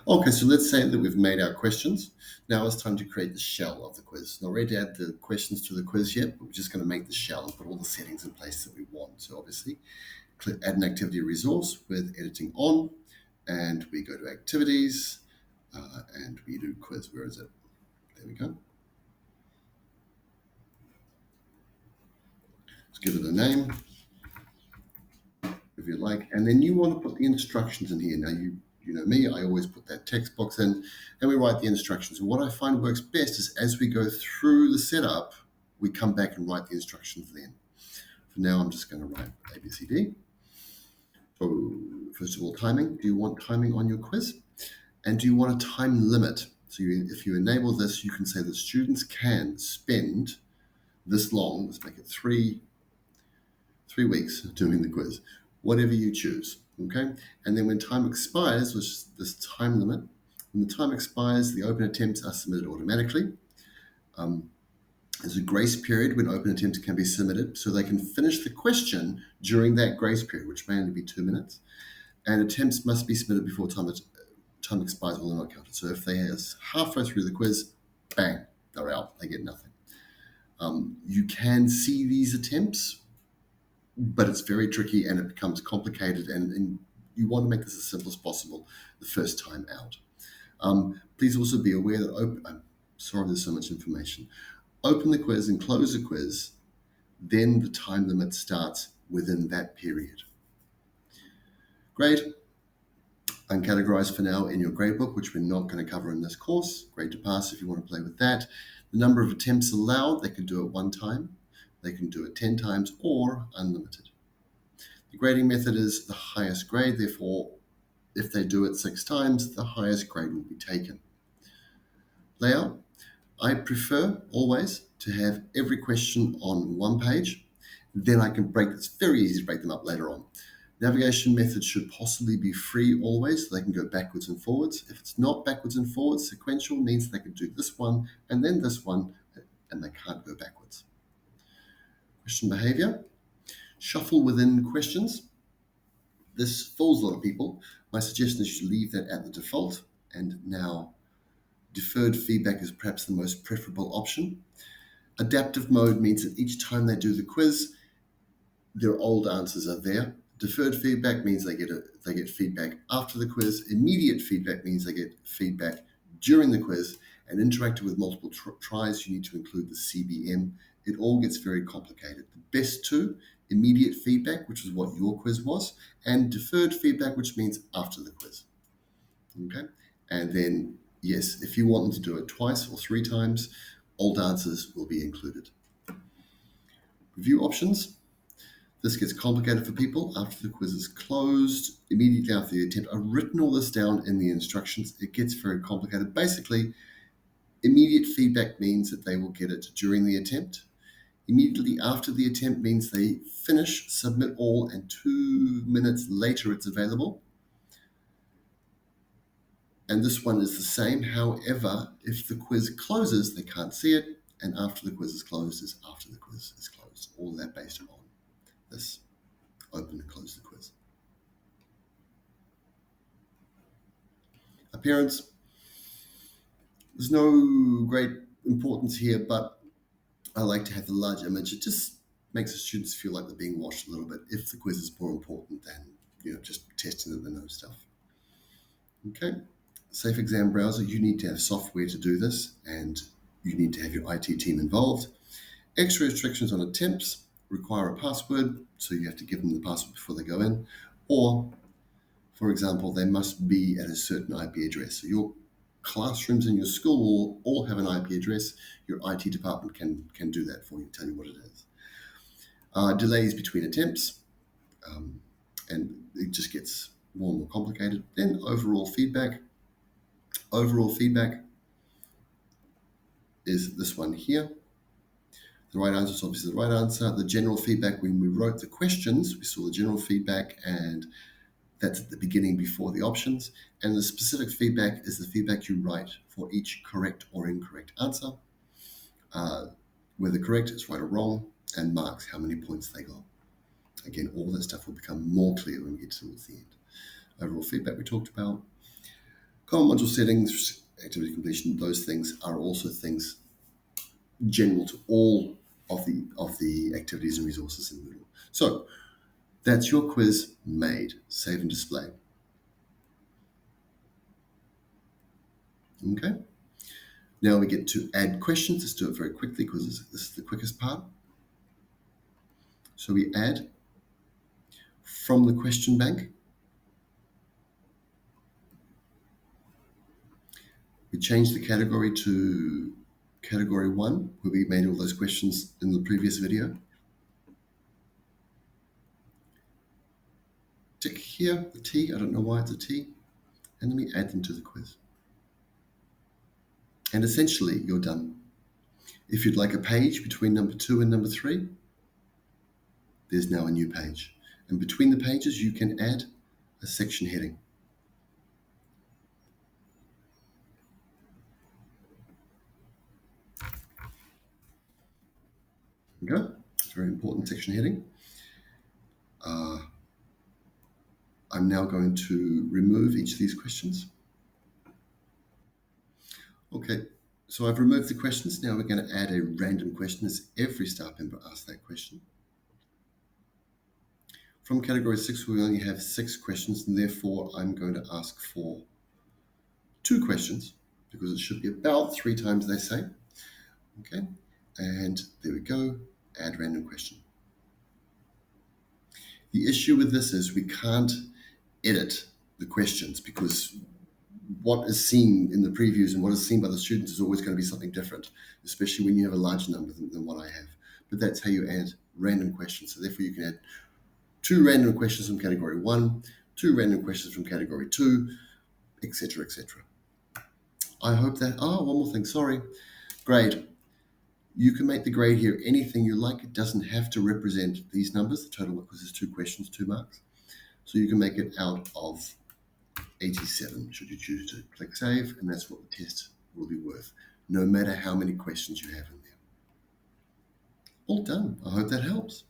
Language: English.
Okay, so let's say that we've made our questions. Now it's time to create the shell of the quiz. Not ready to add the questions to the quiz yet, but we're just going to make the shell and put all the settings in place that we want. So obviously, click add an activity resource with editing on, and we go to activities, and we do quiz. Where is it? There we go. Let's give it a name, if you like, and then you want to put the instructions in here. Now you know me, I always put that text box in and we write the instructions. And what I find works best is as we go through the setup, we come back and write the instructions then. For now, I'm just going to write ABCD. So first of all, timing. Do you want timing on your quiz? And do you want a time limit? So if you enable this, you can say that students can spend this long, let's make it three weeks doing the quiz, whatever you choose, okay? And then when time expires, which is this time limit, when the time expires, the open attempts are submitted automatically. There's a grace period when open attempts can be submitted, so they can finish the question during that grace period, which may only be 2 minutes. And attempts must be submitted before time expires or they're not counted. So if they are halfway through the quiz, bang, they're out, they get nothing. You can see these attempts, but it's very tricky and it becomes complicated, and you want to make this as simple as possible the first time out. Please also be aware that I'm sorry there's so much information. Open the quiz and close the quiz, then the time limit starts within that period. Grade, uncategorized for now in your gradebook, which we're not going to cover in this course. Grade to pass if you want to play with that. The number of attempts allowed, they can do it 1 time, they can do it 10 times, or unlimited. The grading method is the highest grade, therefore, if they do it 6 times, the highest grade will be taken. Layout, I prefer always to have every question on 1 page, then I can it's very easy to break them up later on. Navigation method should possibly be free always, so they can go backwards and forwards. If it's not backwards and forwards, sequential means they can do this one and then this one, and they can't go backwards. Question behavior, shuffle within questions. This fools a lot of people. My suggestion is you leave that at the default, and now deferred feedback is perhaps the most preferable option. Adaptive mode means that each time they do the quiz, their old answers are there. Deferred feedback means they get feedback after the quiz. Immediate feedback means they get feedback during the quiz. And interactive with multiple tries, you need to include the CBM. It all gets very complicated. The best 2, immediate feedback, which is what your quiz was, and deferred feedback, which means after the quiz. Okay? And then, yes, if you want them to do it twice or 3 times, old answers will be included. Review options. This gets complicated for people after the quiz is closed, immediately after the attempt. I've written all this down in the instructions. It gets very complicated. Basically, immediate feedback means that they will get it during the attempt. Immediately after the attempt means they finish, submit all, and 2 minutes later it's available. And this one is the same. However, if the quiz closes, they can't see it. And after the quiz is closed is after the quiz is closed. All that based on this. Open and close the quiz. Appearance. There's no great importance here, but I like to have the large image. It just makes the students feel like they're being watched a little bit if the quiz is more important than just testing that they know stuff. Okay. Safe exam browser, you need to have software to do this, and you need to have your IT team involved. Extra restrictions on attempts require a password, so you have to give them the password before they go in. Or, for example, they must be at a certain IP address. So your classrooms in your school will all have an IP address. Your IT department can do that for you, tell you what it is. Delays between attempts, and it just gets more and more complicated. Then overall feedback. Overall feedback is this one here. The right answer is obviously the right answer. The general feedback, when we wrote the questions, we saw the general feedback, and that's at the beginning before the options. And the specific feedback is the feedback you write for each correct or incorrect answer. Whether correct is right or wrong, and marks how many points they got. Again, all that stuff will become more clear when we get towards the end. Overall feedback we talked about. Common module settings, activity completion, those things are also things general to all of the activities and resources in Moodle. So that's your quiz made. Save and display. Okay. Now we get to add questions. Let's do it very quickly because this is the quickest part. So we add from the question bank. We change the category to category 1, where we made all those questions in the previous video. Tick here, the T, I don't know why it's a T, and then we add them to the quiz. And essentially, you're done. If you'd like a page between number 2 and number 3, there's now a new page. And between the pages, you can add a section heading. Okay, very important section heading. I'm now going to remove each of these questions. Okay, so I've removed the questions. Now we're going to add a random question as every staff member asks that question. From category 6, we only have 6 questions, and therefore I'm going to ask for 2 questions because it should be about 3 times they say. Okay, and there we go, add random question. The issue with this is we can't edit the questions because what is seen in the previews and what is seen by the students is always going to be something different, especially when you have a larger number than what I have. But that's how you add random questions. So therefore you can add 2 random questions from category 1, 2 random questions from category 2, etc., etc. I hope that, one more thing, sorry. Grade. You can make the grade here anything you like. It doesn't have to represent these numbers. The total because there's 2 questions, 2 marks. So you can make it out of 87 should you choose to click save, and that's what the test will be worth, no matter how many questions you have in there. All done. I hope that helps.